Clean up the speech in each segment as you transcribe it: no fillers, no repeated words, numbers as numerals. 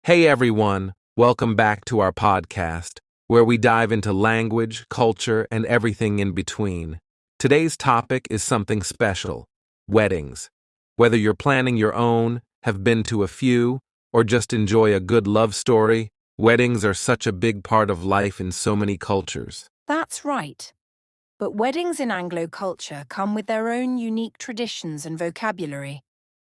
Hey everyone, welcome back to our podcast, where we dive into language, culture, and everything in between. Today's topic is something special: weddings. Whether you're planning your own, have been to a few, or just enjoy a good love story, weddings are such a big part of life in so many cultures. That's right. But weddings in Anglo culture come with their own unique traditions and vocabulary.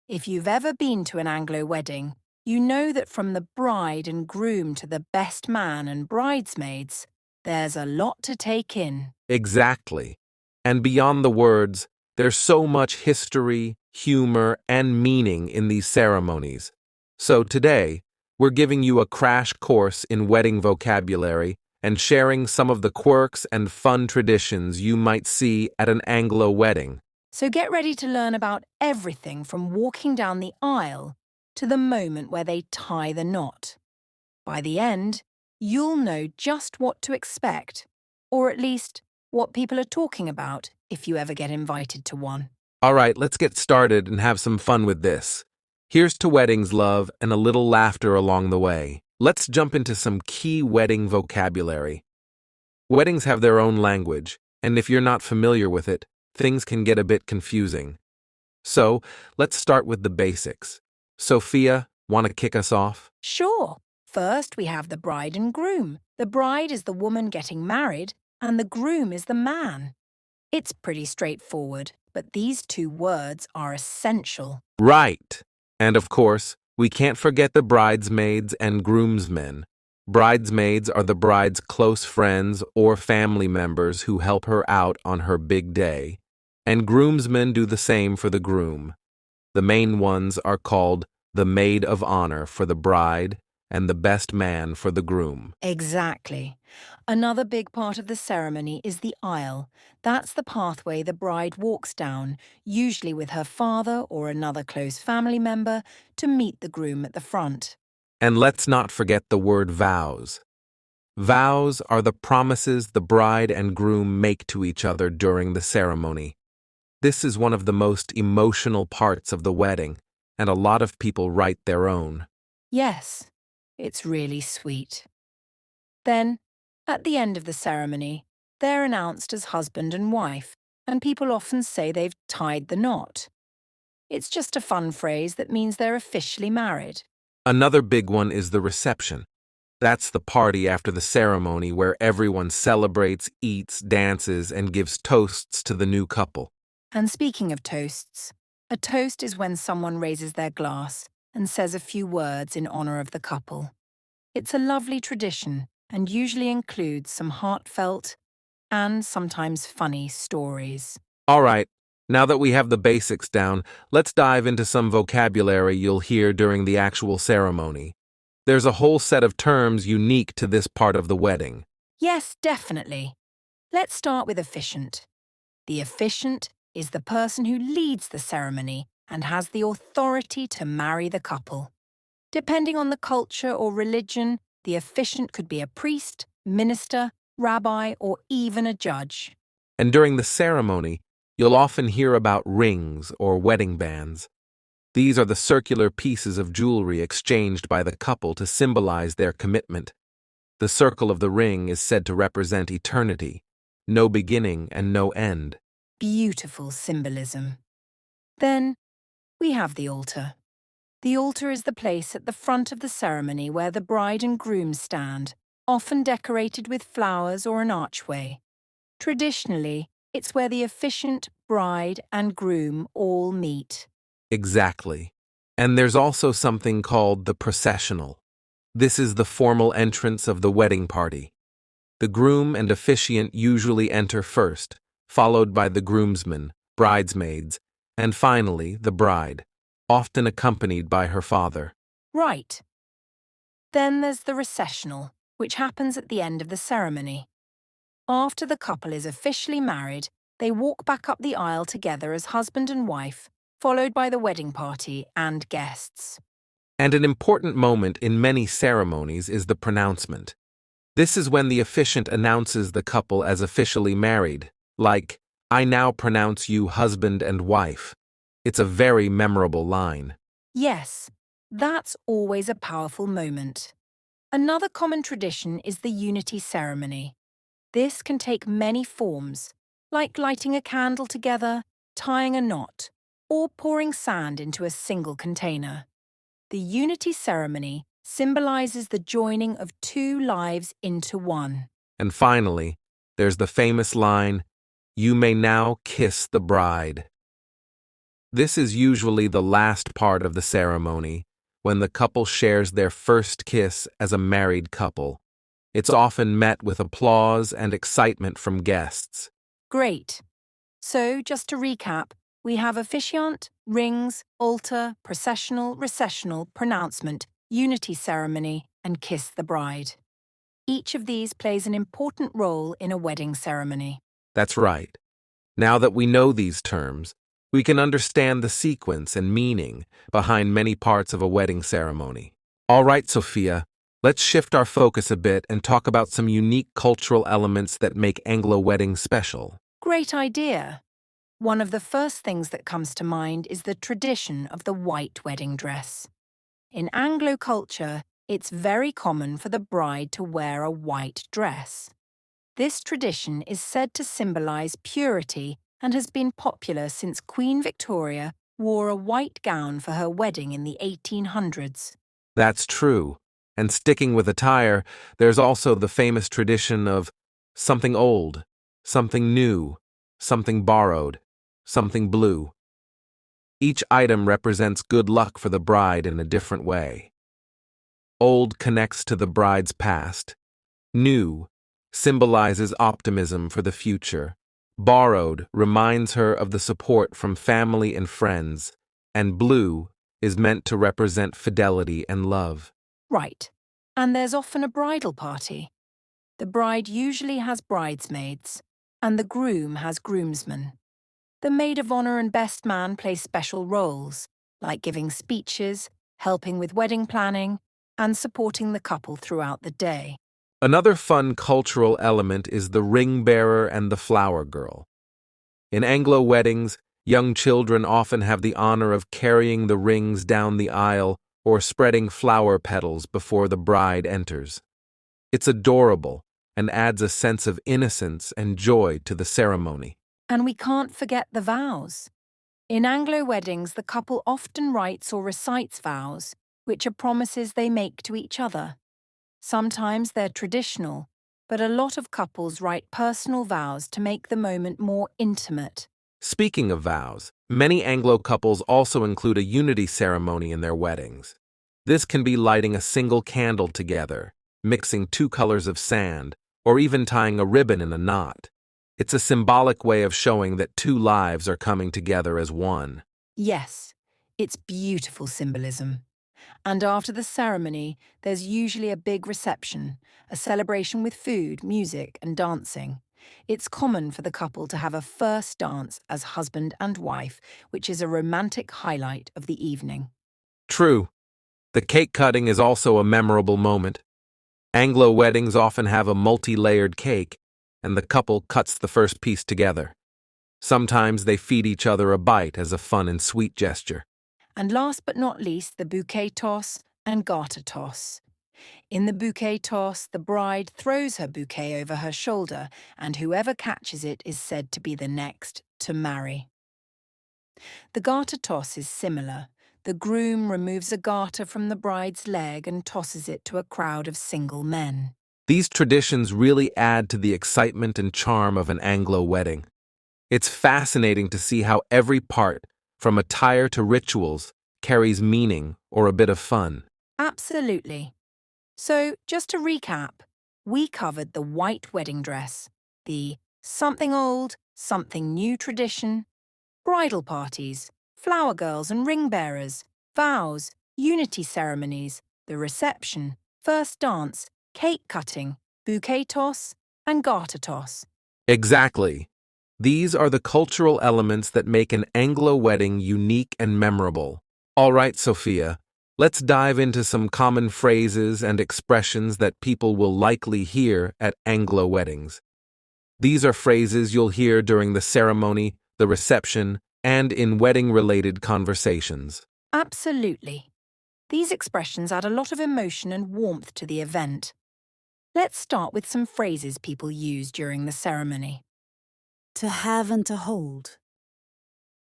If you've ever been to an Anglo wedding, you know that from the bride and groom to the best man and bridesmaids, there's a lot to take in. Exactly. And beyond the words, there's so much history, humor, and meaning in these ceremonies. So today, we're giving you a crash course in wedding vocabulary and sharing some of the quirks and fun traditions you might see at an Anglo wedding. So get ready to learn about everything from walking down the aisle to the moment where they tie the knot. By the end, you'll know just what to expect, or at least what people are talking about if you ever get invited to one. All right, let's get started and have some fun with this. Here's to weddings, love, and a little laughter along the way. Let's jump into some key wedding vocabulary. Weddings have their own language, and if you're not familiar with it, things can get a bit confusing. So, let's start with the basics. Sophia, want to kick us off? Sure. First, we have the bride and groom. The bride is the woman getting married, and the groom is the man. It's pretty straightforward, but these two words are essential. Right. And of course, we can't forget the bridesmaids and groomsmen. Bridesmaids are the bride's close friends or family members who help her out on her big day, and groomsmen do the same for the groom. The main ones are called the maid of honor for the bride and the best man for the groom. Exactly. Another big part of the ceremony is the aisle. That's the pathway the bride walks down, usually with her father or another close family member, to meet the groom at the front. And let's not forget the word vows. Vows are the promises the bride and groom make to each other during the ceremony. This is one of the most emotional parts of the wedding, and a lot of people write their own. Yes, it's really sweet. Then, at the end of the ceremony, they're announced as husband and wife, and people often say they've tied the knot. It's just a fun phrase that means they're officially married. Another big one is the reception. That's the party after the ceremony where everyone celebrates, eats, dances, and gives toasts to the new couple. And speaking of toasts, a toast is when someone raises their glass and says a few words in honor of the couple. It's a lovely tradition and usually includes some heartfelt and sometimes funny stories. All right, now that we have the basics down, let's dive into some vocabulary you'll hear during the actual ceremony. There's a whole set of terms unique to this part of the wedding. Yes, definitely. Let's start with officiant. The officiant is the person who leads the ceremony and has the authority to marry the couple. Depending on the culture or religion, the officiant could be a priest, minister, rabbi, or even a judge. And during the ceremony, you'll often hear about rings or wedding bands. These are the circular pieces of jewelry exchanged by the couple to symbolize their commitment. The circle of the ring is said to represent eternity, no beginning and no end. Beautiful symbolism. Then, we have the altar. The altar is the place at the front of the ceremony where the bride and groom stand, often decorated with flowers or an archway. Traditionally, it's where the officiant, bride, and groom all meet. Exactly. And there's also something called the processional. This is the formal entrance of the wedding party. The groom and officiant usually enter first, followed by the groomsmen, bridesmaids, and finally the bride, often accompanied by her father. Right. Then there's the recessional, which happens at the end of the ceremony. After the couple is officially married, they walk back up the aisle together as husband and wife, followed by the wedding party and guests. And an important moment in many ceremonies is the pronouncement. This is when the officiant announces the couple as officially married, like, "I now pronounce you husband and wife." It's a very memorable line. Yes, That's always a powerful moment. Another common tradition is the unity ceremony. This can take many forms, like lighting a candle together, tying a knot, or pouring sand into a single container. The unity ceremony symbolizes the joining of two lives into one. And finally, there's the famous line, "You may now kiss the bride." This is usually the last part of the ceremony, when the couple shares their first kiss as a married couple. It's often met with applause and excitement from guests. Great. So, just to recap, we have officiant, rings, altar, processional, recessional, pronouncement, unity ceremony, and kiss the bride. Each of these plays an important role in a wedding ceremony. That's right. Now that we know these terms, we can understand the sequence and meaning behind many parts of a wedding ceremony. All right, Sophia, let's shift our focus a bit and talk about some unique cultural elements that make Anglo weddings special. Great idea. One of the first things that comes to mind is the tradition of the white wedding dress. In Anglo culture, it's very common for the bride to wear a white dress. This tradition is said to symbolize purity and has been popular since Queen Victoria wore a white gown for her wedding in the 1800s. That's true. And sticking with attire, there's also the famous tradition of something old, something new, something borrowed, something blue. Each item represents good luck for the bride in a different way. Old connects to the bride's past. New symbolizes optimism for the future. Borrowed reminds her of the support from family and friends. And blue is meant to represent fidelity and love. Right. And there's often a bridal party. The bride usually has bridesmaids, and the groom has groomsmen. The maid of honor and best man play special roles, like giving speeches, helping with wedding planning, and supporting the couple throughout the day. Another fun cultural element is the ring bearer and the flower girl. In Anglo weddings, young children often have the honor of carrying the rings down the aisle or spreading flower petals before the bride enters. It's adorable and adds a sense of innocence and joy to the ceremony. And we can't forget the vows. In Anglo weddings, the couple often writes or recites vows, which are promises they make to each other. Sometimes they're traditional, but a lot of couples write personal vows to make the moment more intimate. Speaking of vows, many Anglo couples also include a unity ceremony in their weddings. This can be lighting a single candle together, mixing two colors of sand, or even tying a ribbon in a knot. It's a symbolic way of showing that two lives are coming together as one. Yes, it's beautiful symbolism. And after the ceremony, there's usually a big reception, a celebration with food, music, and dancing. It's common for the couple to have a first dance as husband and wife, which is a romantic highlight of the evening. True. The cake cutting is also a memorable moment. Anglo weddings often have a multi-layered cake, and the couple cuts the first piece together. Sometimes they feed each other a bite as a fun and sweet gesture. And last but not least, the bouquet toss and garter toss. In the bouquet toss, the bride throws her bouquet over her shoulder, and whoever catches it is said to be the next to marry. The garter toss is similar. The groom removes a garter from the bride's leg and tosses it to a crowd of single men. These traditions really add to the excitement and charm of an Anglo wedding. It's fascinating to see how every part, from attire to rituals, carries meaning or a bit of fun. Absolutely. So, just to recap, we covered the white wedding dress, the something old, something new tradition, bridal parties, flower girls and ring bearers, vows, unity ceremonies, the reception, first dance, cake cutting, bouquet toss, and garter toss. Exactly. These are the cultural elements that make an Anglo wedding unique and memorable. All right, Sophia, let's dive into some common phrases and expressions that people will likely hear at Anglo weddings. These are phrases you'll hear during the ceremony, the reception, and in wedding-related conversations. Absolutely. These expressions add a lot of emotion and warmth to the event. Let's start with some phrases people use during the ceremony. To have and to hold.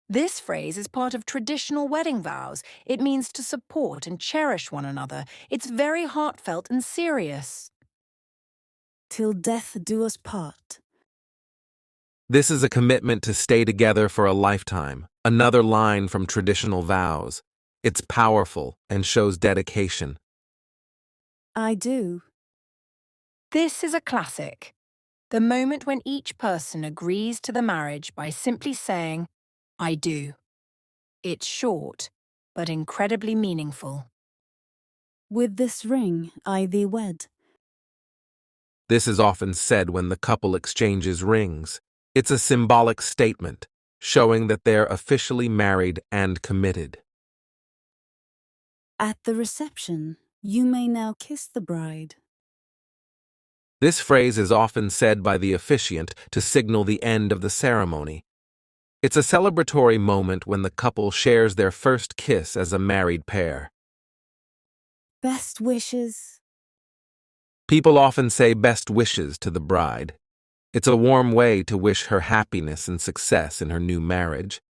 This phrase is part of traditional wedding vows. It means to support and cherish one another. It's very heartfelt and serious. Till death do us part. This is a commitment to stay together for a lifetime, another line from traditional vows. It's powerful and shows dedication. I do. This is a classic. The moment when each person agrees to the marriage by simply saying, I do. It's short, but incredibly meaningful. With this ring I thee wed. This is often said when the couple exchanges rings. It's a symbolic statement, showing that they're officially married and committed. At the reception, you may now kiss the bride. This phrase is often said by the officiant to signal the end of the ceremony. It's a celebratory moment when the couple shares their first kiss as a married pair. Best wishes. People often say best wishes to the bride. It's a warm way to wish her happiness and success in her new marriage.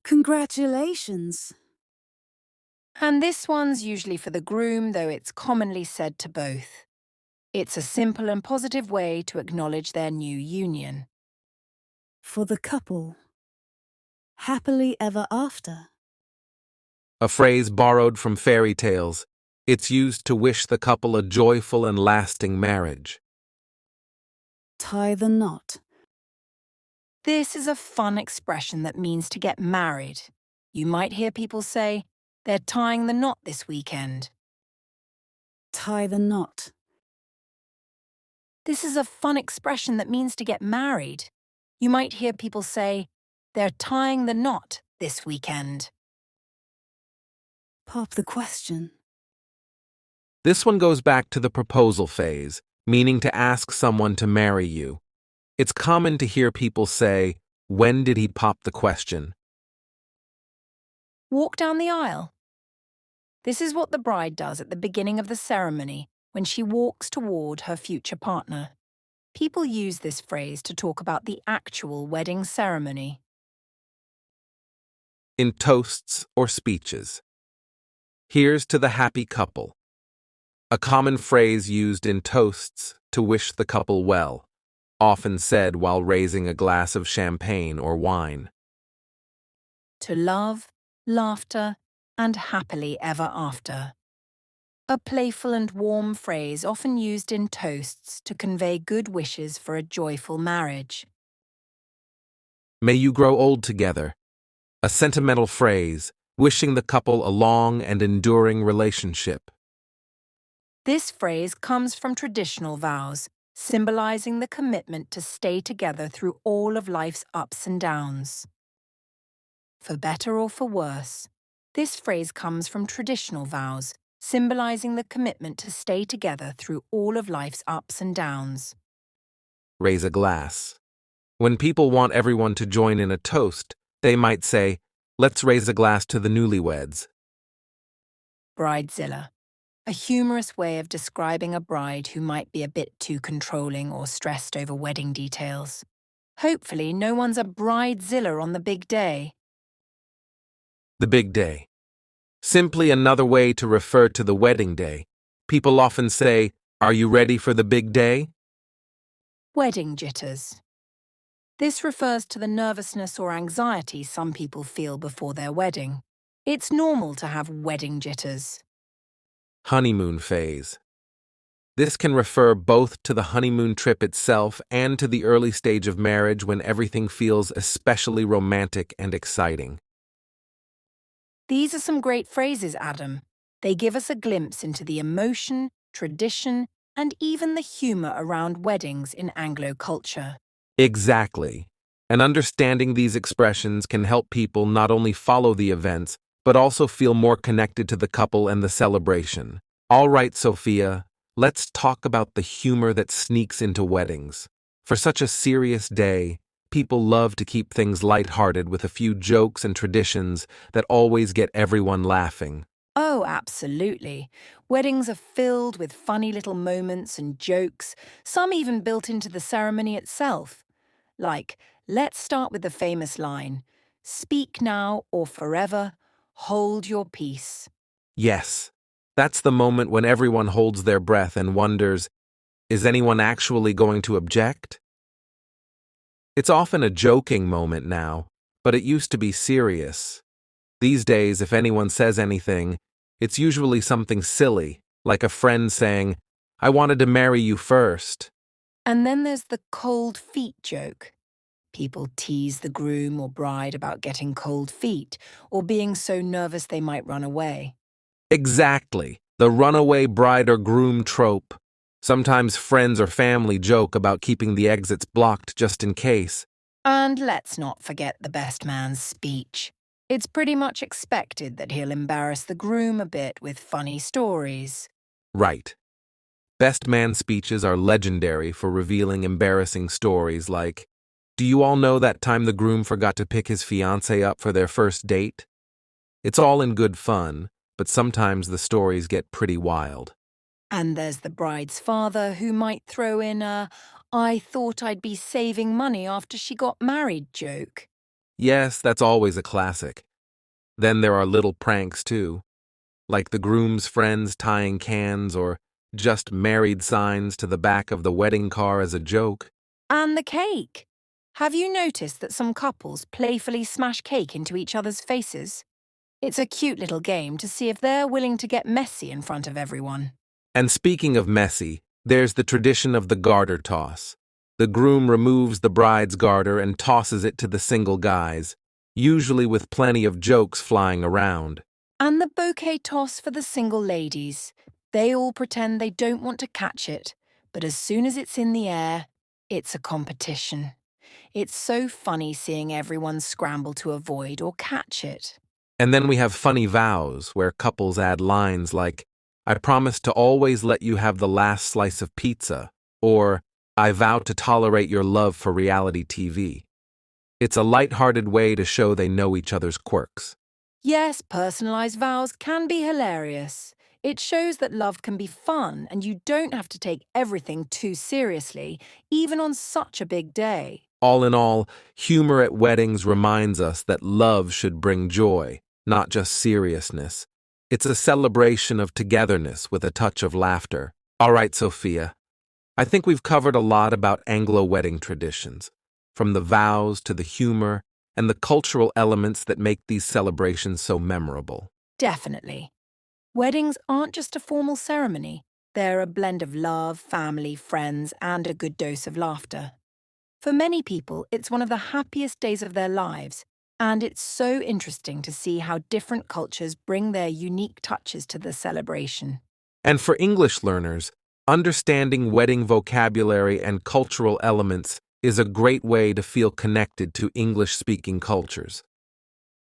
Congratulations. And this one's usually for the groom, though it's commonly said to both. It's a simple and positive way to acknowledge their new union. For the couple. Happily ever after. A phrase borrowed from fairy tales. It's used to wish the couple a joyful and lasting marriage. Tie the knot. This is a fun expression that means to get married. You might hear people say, they're tying the knot this weekend. Tie the knot. This is a fun expression that means to get married. You might hear people say, they're tying the knot this weekend. Pop the question. This one goes back to the proposal phase, meaning to ask someone to marry you. It's common to hear people say, when did he pop the question? Walk down the aisle. This is what the bride does at the beginning of the ceremony when she walks toward her future partner. People use this phrase to talk about the actual wedding ceremony. In toasts or speeches. Here's to the happy couple. A common phrase used in toasts to wish the couple well, often said while raising a glass of champagne or wine. To love, laughter, and happily ever after. A playful and warm phrase often used in toasts to convey good wishes for a joyful marriage. May you grow old together. A sentimental phrase, wishing the couple a long and enduring relationship. This phrase comes from traditional vows, symbolizing the commitment to stay together through all of life's ups and downs. For better or for worse, this phrase comes from traditional vows, symbolizing the commitment to stay together through all of life's ups and downs. Raise a glass. When people want everyone to join in a toast, they might say, let's raise a glass to the newlyweds. Bridezilla. A humorous way of describing a bride who might be a bit too controlling or stressed over wedding details. Hopefully, no one's a bridezilla on the big day. The big day. Simply another way to refer to the wedding day. People often say, are you ready for the big day? Wedding jitters. This refers to the nervousness or anxiety some people feel before their wedding. It's normal to have wedding jitters. Honeymoon phase. This can refer both to the honeymoon trip itself and to the early stage of marriage when everything feels especially romantic and exciting. These are some great phrases, Adam. They give us a glimpse into the emotion, tradition, and even the humor around weddings in Anglo culture. Exactly. And understanding these expressions can help people not only follow the events, but also feel more connected to the couple and the celebration. All right, Sophia, let's talk about the humor that sneaks into weddings. For such a serious day, people love to keep things lighthearted with a few jokes and traditions that always get everyone laughing. Oh, absolutely. Weddings are filled with funny little moments and jokes, some even built into the ceremony itself. Like, let's start with the famous line, "Speak now or forever, hold your peace." Yes, that's the moment when everyone holds their breath and wonders, is anyone actually going to object? It's often a joking moment now, but it used to be serious. These days, if anyone says anything, it's usually something silly, like a friend saying, "I wanted to marry you first." And then there's the cold feet joke. People tease the groom or bride about getting cold feet or being so nervous they might run away. Exactly, the runaway bride or groom trope. Sometimes friends or family joke about keeping the exits blocked just in case. And let's not forget the best man's speech. It's pretty much expected that he'll embarrass the groom a bit with funny stories. Right. Best man speeches are legendary for revealing embarrassing stories like, "Do you all know that time the groom forgot to pick his fiancée up for their first date?" It's all in good fun, but sometimes the stories get pretty wild. And there's the bride's father who might throw in a, "I thought I'd be saving money after she got married" joke. Yes, that's always a classic. Then there are little pranks too, like the groom's friends tying cans or "just married" signs to the back of the wedding car as a joke. And the cake. Have you noticed that some couples playfully smash cake into each other's faces? It's a cute little game to see if they're willing to get messy in front of everyone. And speaking of messy, there's the tradition of the garter toss. The groom removes the bride's garter and tosses it to the single guys, usually with plenty of jokes flying around. And the bouquet toss for the single ladies. They all pretend they don't want to catch it, but as soon as it's in the air, it's a competition. It's so funny seeing everyone scramble to avoid or catch it. And then we have funny vows, where couples add lines like, "I promise to always let you have the last slice of pizza," or "I vow to tolerate your love for reality TV." It's a light-hearted way to show they know each other's quirks. Yes, personalised vows can be hilarious. It shows that love can be fun and you don't have to take everything too seriously, even on such a big day. All in all, humor at weddings reminds us that love should bring joy, not just seriousness. It's a celebration of togetherness with a touch of laughter. All right, Sophia, I think we've covered a lot about Anglo wedding traditions, from the vows to the humor and the cultural elements that make these celebrations so memorable. Definitely. Weddings aren't just a formal ceremony. They're a blend of love, family, friends, and a good dose of laughter. For many people, it's one of the happiest days of their lives, and it's so interesting to see how different cultures bring their unique touches to the celebration. And for English learners, understanding wedding vocabulary and cultural elements is a great way to feel connected to English-speaking cultures.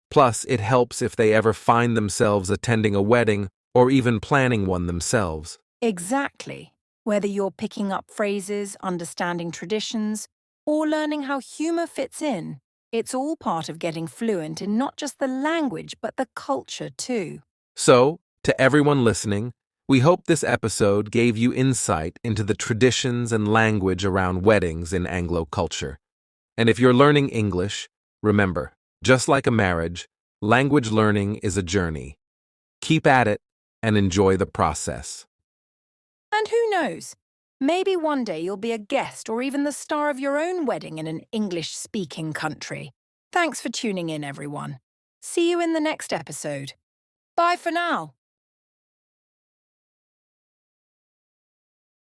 Plus, it helps if they ever find themselves attending a wedding or even planning one themselves. Exactly. Whether you're picking up phrases, understanding traditions, or learning how humour fits in, it's all part of getting fluent in not just the language but the culture too. So, to everyone listening, we hope this episode gave you insight into the traditions and language around weddings in Anglo culture. And if you're learning English, remember, just like a marriage, language learning is a journey. Keep at it and enjoy the process. And who knows? Maybe one day you'll be a guest or even the star of your own wedding in an English-speaking country. Thanks for tuning in, everyone. See you in the next episode. Bye for now.